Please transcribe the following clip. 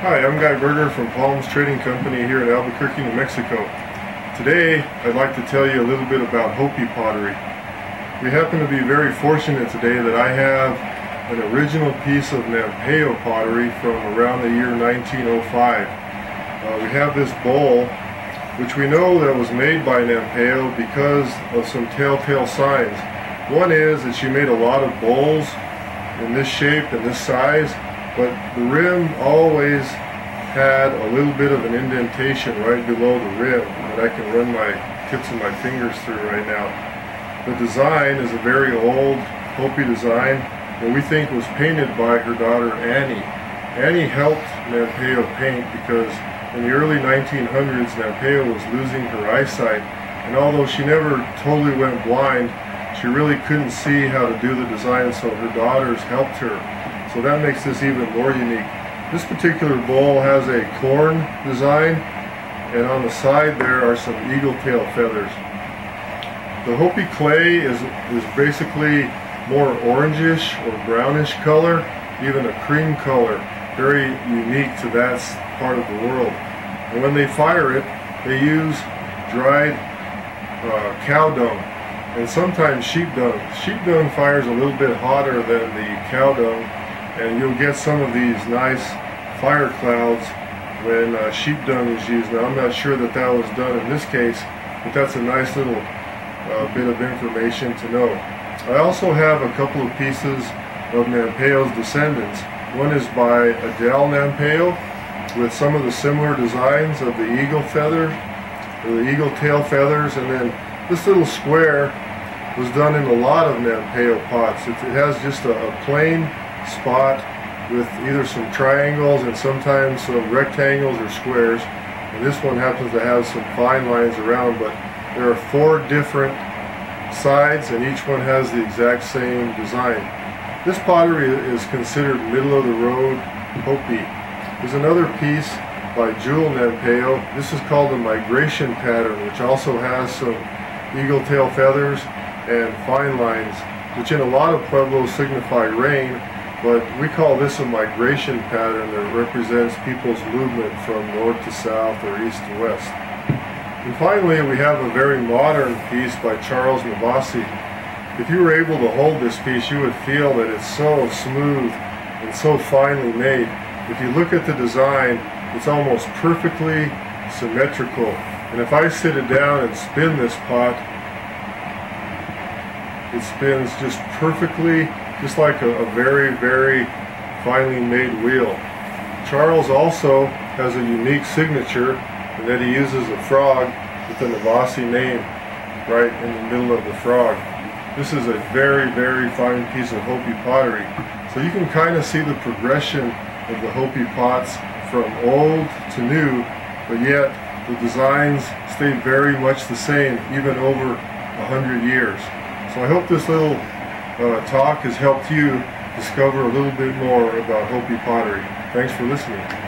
Hi, I'm Berger from Palms Trading Company here in Albuquerque, New Mexico. Today, I'd like to tell you a little bit about Hopi Pottery. We happen to be very fortunate today that I have an original piece of Nampeo pottery from around the year 1905. We have this bowl, which we know that was made by Nampeo because of some telltale signs. One is that she made a lot of bowls in this shape and this size, but the rim always had a little bit of an indentation right below the rim that I can run my tips of my fingers through right now. The design is a very old Hopi design, and we think was painted by her daughter Annie. Annie helped Nampeo paint because in the early 1900s Nampeo was losing her eyesight, and although she never totally went blind, she really couldn't see how to do the design, so her daughters helped her. So that makes this even more unique. This particular bowl has a corn design, and on the side there are some eagle tail feathers. The Hopi clay is basically more orangish or brownish color, even a cream color, very unique to that part of the world. And when they fire it, they use dried cow dung and sometimes sheep dung. Sheep dung fires a little bit hotter than the cow dung, and you'll get some of these nice fire clouds when sheep dung is used. Now, I'm not sure that that was done in this case, but that's a nice little bit of information to know. I also have a couple of pieces of Nampeo's descendants. One is by Adele Nampeo with some of the similar designs of the eagle feather, or the eagle tail feathers, and then this little square was done in a lot of Nampeo pots. It has just a plain spot with either some triangles and sometimes some rectangles or squares, and this one happens to have some fine lines around, but there are 4 different sides and each one has the exact same design. This pottery is considered middle of the road Hopi. There's another piece by Jewel Nampeo. This is called a migration pattern, which also has some eagle tail feathers and fine lines, which in a lot of Pueblos signify rain, but we call this a migration pattern that represents people's movement from north to south or east to west. And finally, we have a very modern piece by Charles Navasi. If you were able to hold this piece, you would feel that it's so smooth and so finely made. If you look at the design, it's almost perfectly symmetrical. And if I sit it down and spin this pot, it spins just perfectly, just like a very, very finely made wheel. Charles also has a unique signature in that he uses a frog with the Navasi name right in the middle of the frog. This is a very, very fine piece of Hopi pottery. So you can kind of see the progression of the Hopi pots from old to new, but yet the designs stay very much the same even over 100 years. So I hope this little talk has helped you discover a little bit more about Hopi pottery. Thanks for listening.